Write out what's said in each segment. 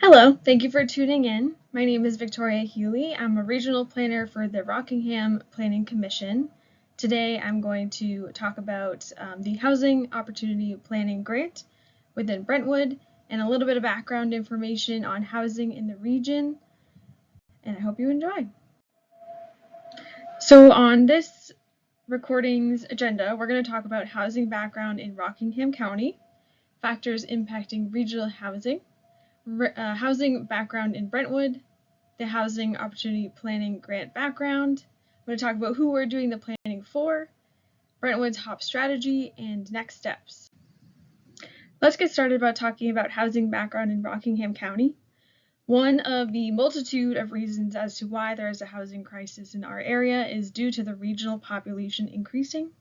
Hello, thank you for tuning in. My name is Victoria Healy. I'm a regional planner for the Rockingham Planning Commission. Today I'm going to talk about the Housing Opportunity Planning Grant within Brentwood and a little bit of background information on housing in the region, and I hope you enjoy. So on this recording's agenda, we're going to talk about housing background in Rockingham County, factors impacting regional housing, housing background in Brentwood, the Housing Opportunity Planning Grant background. I'm going to talk about who we're doing the planning for, Brentwood's HOP strategy, and next steps. Let's get started about talking about housing background in Rockingham County. One of the multitude of reasons as to why there is a housing crisis in our area is due to the regional population increasing.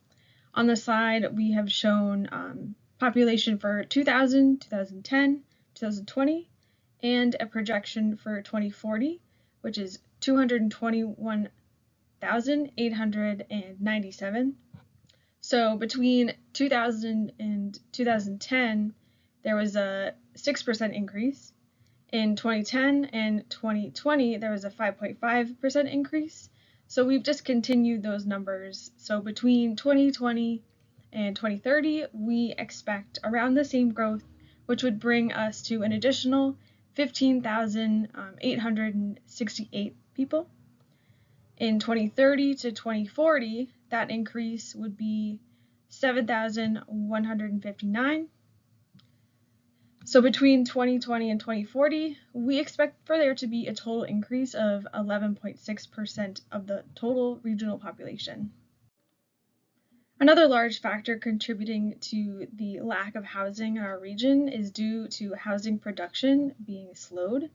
On the slide, we have shown population for 2000, 2010, 2020, and a projection for 2040, which is 221,897. So between 2000 and 2010, there was a 6% increase. In 2010 and 2020, there was a 5.5% increase. So we've just continued those numbers. So between 2020 and 2030, we expect around the same growth, which would bring us to an additional 15,868 people. In 2030 to 2040, that increase would be 7,159. So between 2020 and 2040, we expect for there to be a total increase of 11.6% of the total regional population. Another large factor contributing to the lack of housing in our region is due to housing production being slowed.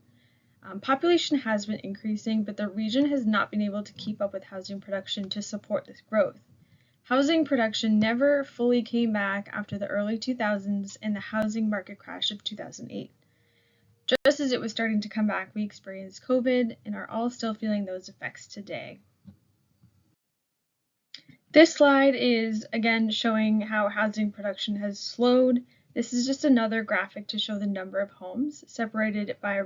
Population has been increasing, but the region has not been able to keep up with housing production to support this growth. Housing production never fully came back after the early 2000s and the housing market crash of 2008. Just as it was starting to come back, we experienced COVID and are all still feeling those effects today. This slide is again showing how housing production has slowed. This is just another graphic to show the number of homes separated by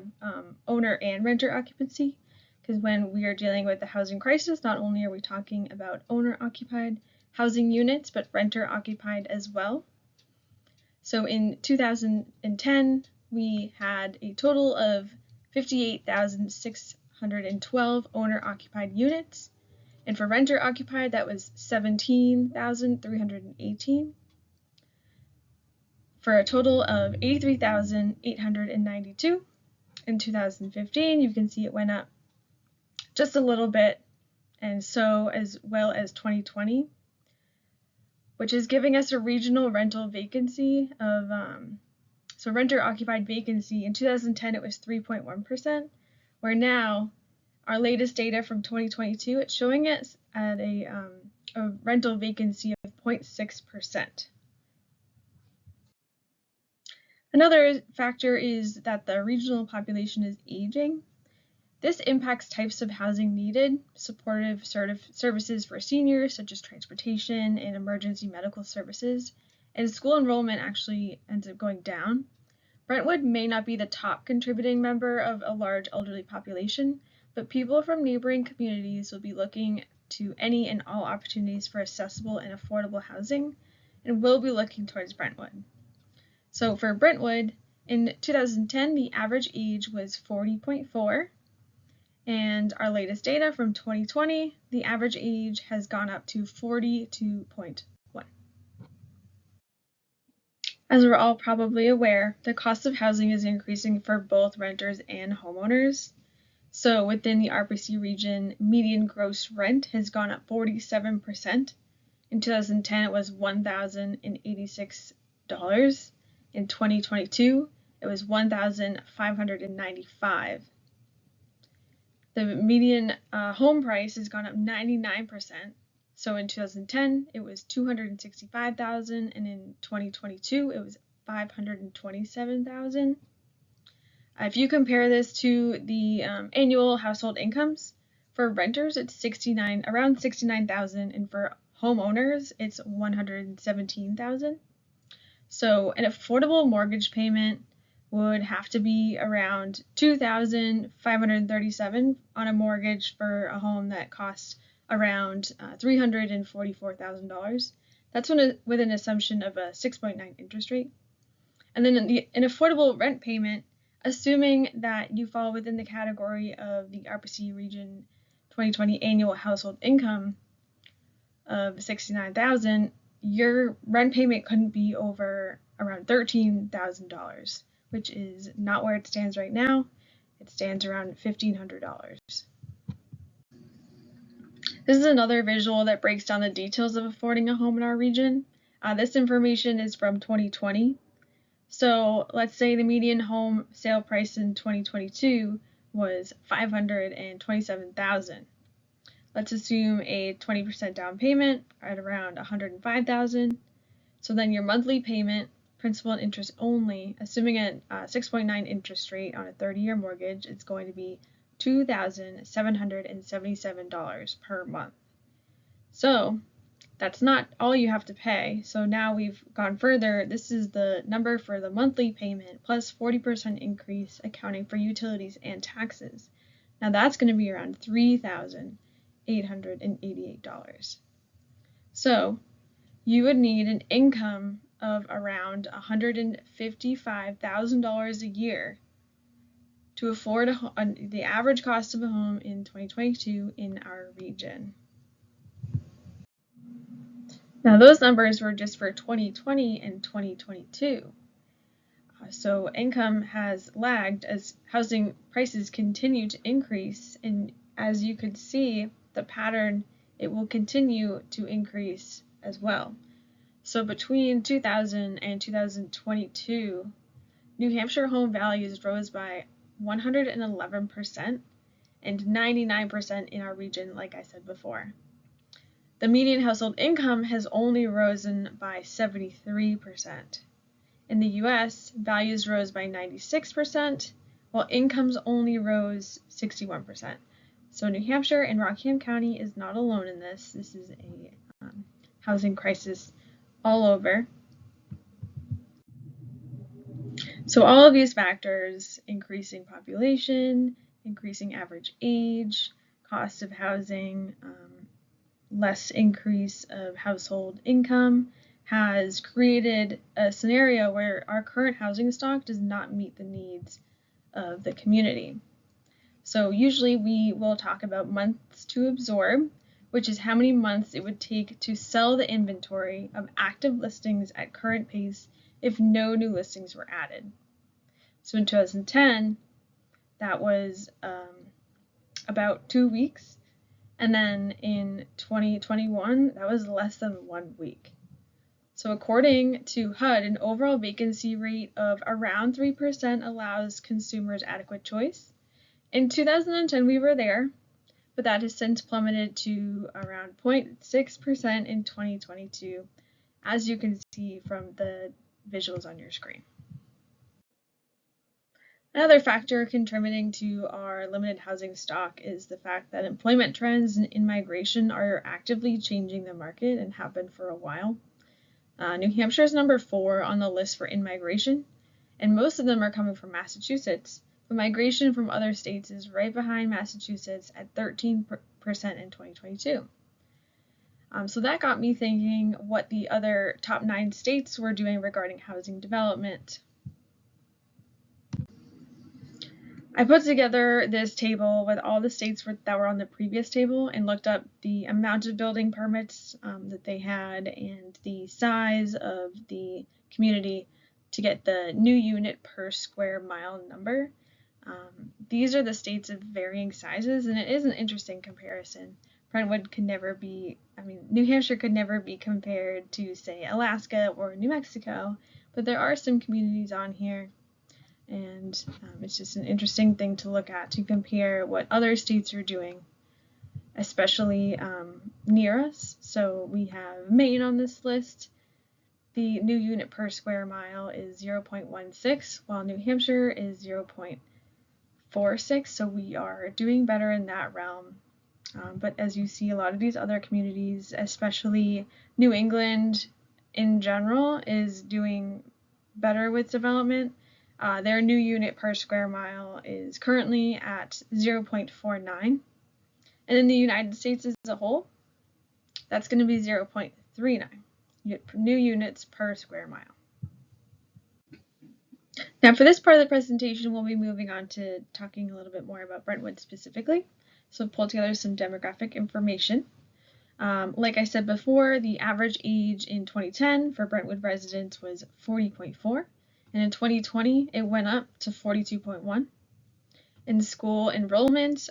owner and renter occupancy, because when we are dealing with the housing crisis, not only are we talking about owner-occupied housing units, but renter-occupied as well. So in 2010, we had a total of 58,612 owner-occupied units, and for renter-occupied, that was 17,318. For a total of 83,892. In 2015, you can see it went up just a little bit, and so as well as 2020, which is giving us a regional rental vacancy of, so renter occupied vacancy in 2010 it was 3.1%, where now our latest data from 2022, it's showing us at a rental vacancy of 0.6%. Another factor is that the regional population is aging. This impacts types of housing needed, supportive services for seniors such as transportation and emergency medical services, and school enrollment actually ends up going down. Brentwood may not be the top contributing member of a large elderly population, but people from neighboring communities will be looking to any and all opportunities for accessible and affordable housing, and will be looking towards Brentwood. So for Brentwood, in 2010, the average age was 40.4, and our latest data from 2020, the average age has gone up to 42.1. As we're all probably aware, the cost of housing is increasing for both renters and homeowners. So within the RPC region, median gross rent has gone up 47%. In 2010, it was $1,086. In 2022, it was $1,595. The median home price has gone up 99%. So in 2010, it was $265,000, and in 2022, it was $527,000. If you compare this to the annual household incomes, for renters, it's around $69,000, and for homeowners, it's $117,000. So an affordable mortgage payment would have to be around $2,537 on a mortgage for a home that costs around $344,000. That's with an assumption of a 6.9 interest rate. And then an affordable rent payment, assuming that you fall within the category of the RPC Region 2020 annual household income of $69,000, your rent payment couldn't be over around $13,000, which is not where it stands right now. It stands around $1,500. This is another visual that breaks down the details of affording a home in our region. This information is from 2020. So let's say the median home sale price in 2022 was $527,000. Let's assume a 20% down payment at around $105,000. So then your monthly payment, principal and interest only, assuming a 6.9 interest rate on a 30-year mortgage, it's going to be $2,777 per month. So that's not all you have to pay. So now we've gone further. This is the number for the monthly payment plus 40% increase accounting for utilities and taxes. Now that's going to be around $3,888. So you would need an income of around $155,000 a year to afford the average cost of a home in 2022 in our region. Now those numbers were just for 2020 and 2022. So income has lagged as housing prices continue to increase, and as you could see the pattern, it will continue to increase as well. So between 2000 and 2022, New Hampshire home values rose by 111% and 99% in our region, like I said before. The median household income has only risen by 73%. In the US, values rose by 96%, while incomes only rose 61%. So New Hampshire and Rockingham County is not alone in this. This is a housing crisis all over. So all of these factors, increasing population, increasing average age, cost of housing, less increase of household income, has created a scenario where our current housing stock does not meet the needs of the community. So usually we will talk about months to absorb, which is how many months it would take to sell the inventory of active listings at current pace if no new listings were added. So in 2010, that was about 2 weeks. And then in 2021, that was less than 1 week. So according to HUD, an overall vacancy rate of around 3% allows consumers adequate choice. In 2010, we were there, but that has since plummeted to around 0.6% in 2022, as you can see from the visuals on your screen. Another factor contributing to our limited housing stock is the fact that employment trends and in-migration are actively changing the market and have been for a while. New Hampshire is number 4 on the list for in-migration, and most of them are coming from Massachusetts, but migration from other states is right behind Massachusetts at 13% in 2022. So that got me thinking what the other top 9 states were doing regarding housing development. I put together this table with all the states that were on the previous table and looked up the amount of building permits that they had and the size of the community to get the new unit per square mile number. These are the states of varying sizes, and it is an interesting comparison. Brentwood could never be, New Hampshire could never be compared to, say, Alaska or New Mexico, but there are some communities on here. And it's just an interesting thing to look at to compare what other states are doing, especially near us. So we have Maine on this list. The new unit per square mile is 0.16, while New Hampshire is 0.46. So we are doing better in that realm. But as you see, a lot of these other communities, especially New England in general, is doing better with development. Their new unit per square mile is currently at 0.49. And in the United States as a whole, that's going to be 0.39 new units per square mile. Now for this part of the presentation, we'll be moving on to talking a little bit more about Brentwood specifically. So pull together some demographic information. Like I said before, the average age in 2010 for Brentwood residents was 40.4, and in 2020 it went up to 42.1. In school enrollment,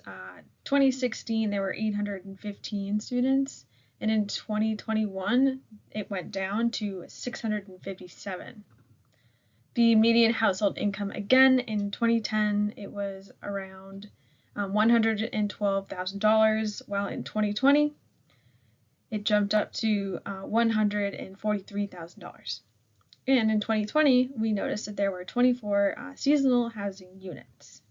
2016 there were 815 students, and in 2021 it went down to 657. The median household income, again, in 2010 it was around $112,000, while in 2020 it jumped up to $143,000. And in 2020, we noticed that there were 24 seasonal housing units.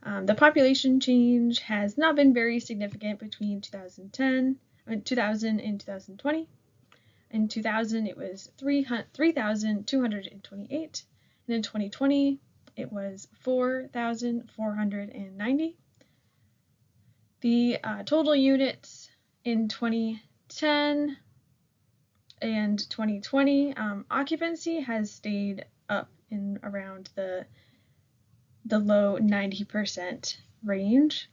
The population change has not been very significant between 2000 and 2020. In 2000, it was 3,228, and in 2020, it was 4,490. The total units in 2010 and 2020, occupancy has stayed up in around the low 90% range.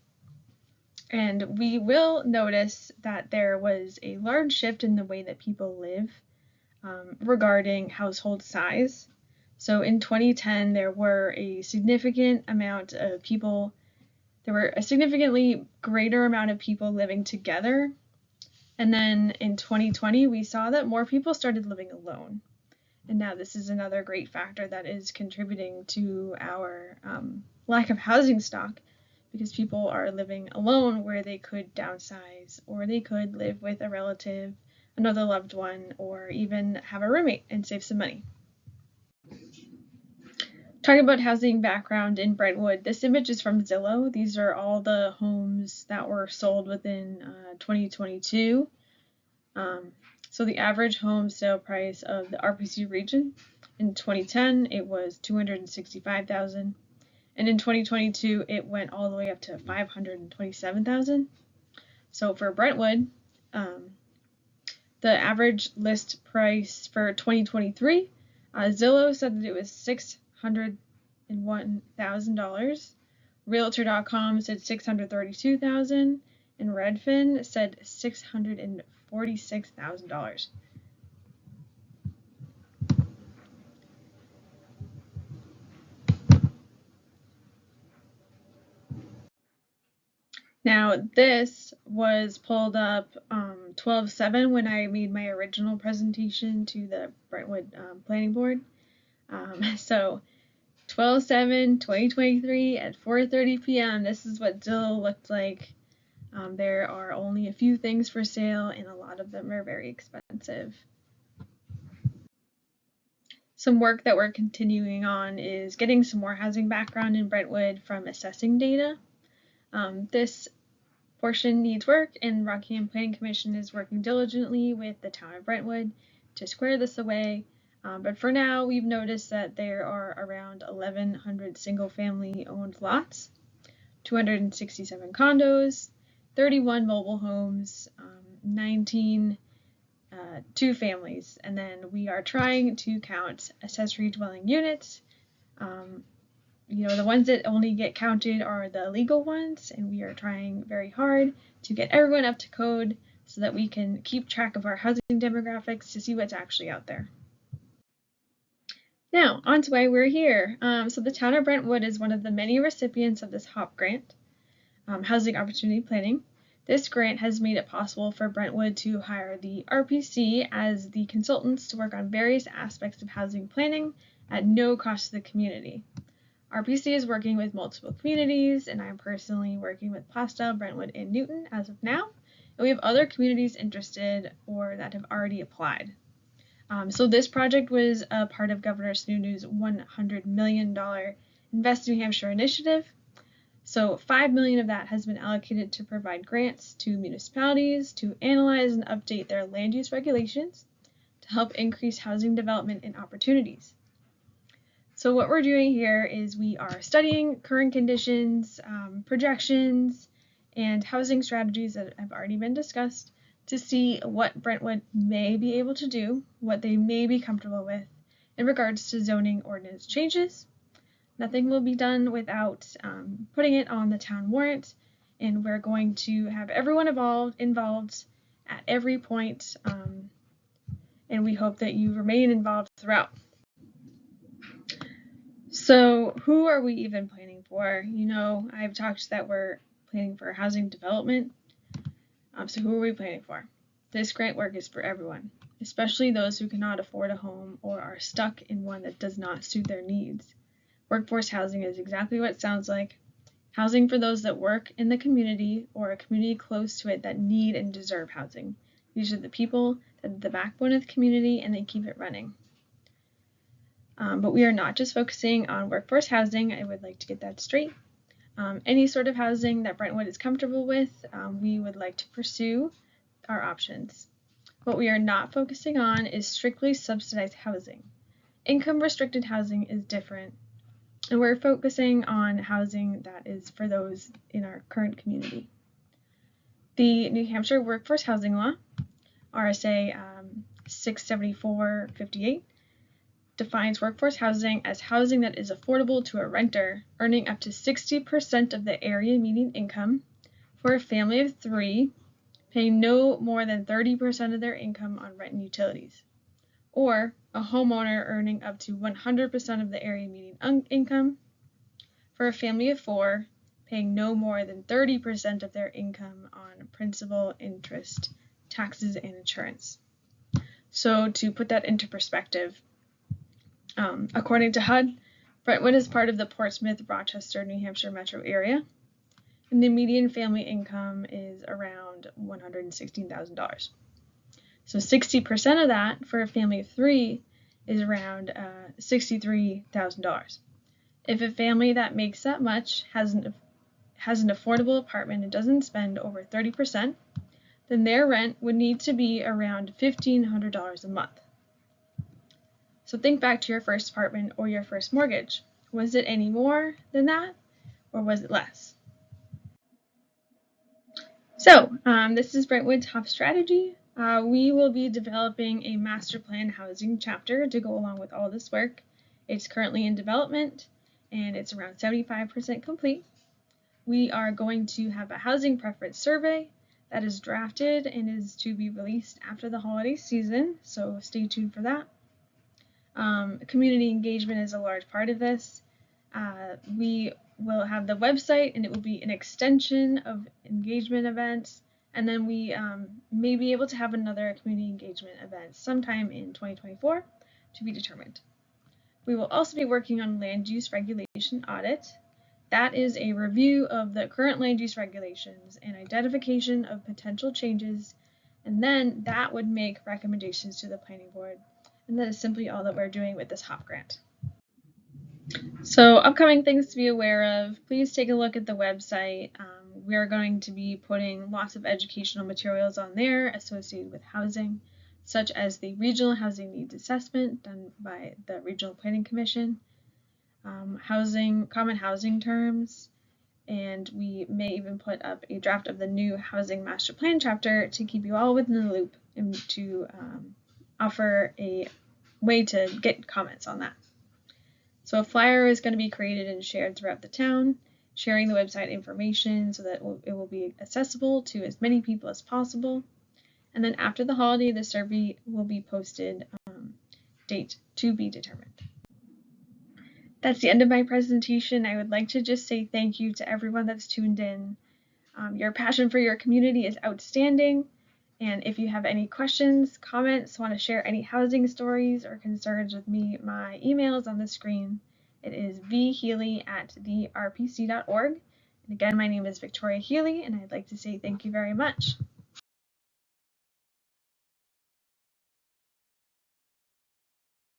And we will notice that there was a large shift in the way that people live regarding household size. So in 2010, there were a significantly greater amount of people living together. And then in 2020, we saw that more people started living alone. And now this is another great factor that is contributing to our lack of housing stock, because people are living alone where they could downsize, or they could live with a relative, another loved one, or even have a roommate and save some money. Talking about housing background in Brentwood, this image is from Zillow. These are all the homes that were sold within 2022. So the average home sale price of the RPC region in 2010, it was $265,000, and in 2022 it went all the way up to $527,000. So for Brentwood, the average list price for 2023, Zillow said that it was $601,000. Realtor.com said $632,000, and Redfin said $646,000. Now this was pulled up 12/7 when I made my original presentation to the Brentwood Planning Board. So 12/7/2023 at 4:30 p.m. this is what Zillow looked like. There are only a few things for sale, and a lot of them are very expensive. Some work that we're continuing on is getting some more housing background in Brentwood from assessing data. This portion needs work, and Rockingham Planning Commission is working diligently with the town of Brentwood to square this away. But for now, we've noticed that there are around 1,100 single-family owned lots, 267 condos, 31 mobile homes, 19 two-families, and then we are trying to count accessory dwelling units. The ones that only get counted are the legal ones, and we are trying very hard to get everyone up to code so that we can keep track of our housing demographics to see what's actually out there. Now, on to why we're here. So the town of Brentwood is one of the many recipients of this HOP grant, Housing Opportunity Planning. This grant has made it possible for Brentwood to hire the RPC as the consultants to work on various aspects of housing planning at no cost to the community. RPC is working with multiple communities, and I'm personally working with Plaistow, Brentwood, and Newton as of now. And we have other communities interested or that have already applied. So this project was a part of Governor Sununu's $100 million Invest New Hampshire initiative. So $5 million of that has been allocated to provide grants to municipalities to analyze and update their land use regulations to help increase housing development and opportunities. So what we're doing here is we are studying current conditions, projections, and housing strategies that have already been discussed to see what Brentwood may be able to do, what they may be comfortable with in regards to zoning ordinance changes. Nothing will be done without putting it on the town warrant, and we're going to have everyone involved at every point, and we hope that you remain involved throughout. So who are we even planning for? I've talked that we're planning for housing development. So who are we planning for? This grant work is for everyone, especially those who cannot afford a home or are stuck in one that does not suit their needs. Workforce housing is exactly what it sounds like. Housing for those that work in the community or a community close to it that need and deserve housing. These are the people that are the backbone of the community and they keep it running. But we are not just focusing on workforce housing. I would like to get that straight. Any sort of housing that Brentwood is comfortable with, we would like to pursue our options. What we are not focusing on is strictly subsidized housing. Income restricted housing is different, and we're focusing on housing that is for those in our current community. The New Hampshire Workforce Housing Law, RSA 674/58, defines workforce housing as housing that is affordable to a renter earning up to 60% of the area median income for a family of 3, paying no more than 30% of their income on rent and utilities, or a homeowner earning up to 100% of the area median income for a family of 4, paying no more than 30% of their income on principal, interest, taxes, and insurance. So to put that into perspective, according to HUD, Brentwood is part of the Portsmouth, Rochester, New Hampshire metro area, and the median family income is around $116,000. So 60% of that for a family of 3 is around $63,000. If a family that makes that much has an affordable apartment and doesn't spend over 30%, then their rent would need to be around $1,500 a month. So think back to your first apartment or your first mortgage. Was it any more than that, or was it less? So this is Brentwood Top Strategy. We will be developing a master plan housing chapter to go along with all this work. It's currently in development and it's around 75% complete. We are going to have a housing preference survey that is drafted and is to be released after the holiday season, so stay tuned for that. Community engagement is a large part of this. We will have the website, and it will be an extension of engagement events, and then we may be able to have another community engagement event sometime in 2024 to be determined. We will also be working on land use regulation audit. That is a review of the current land use regulations and identification of potential changes, and then that would make recommendations to the planning board. And that is simply all that we're doing with this HOP grant. So upcoming things to be aware of, please take a look at the website. We are going to be putting lots of educational materials on there associated with housing, such as the Regional Housing Needs Assessment done by the Regional Planning Commission, common housing terms, and we may even put up a draft of the new Housing Master Plan chapter to keep you all within the loop and to offer a way to get comments on that. So a flyer is going to be created and shared throughout the town, sharing the website information so that it will be accessible to as many people as possible. And then after the holiday, the survey will be posted, date to be determined. That's the end of my presentation. I would like to just say thank you to everyone that's tuned in. Your passion for your community is outstanding. And if you have any questions, comments, want to share any housing stories or concerns with me, my email is on the screen. It is vhealy@therpc.org. And again, my name is Victoria Healy, and I'd like to say thank you very much.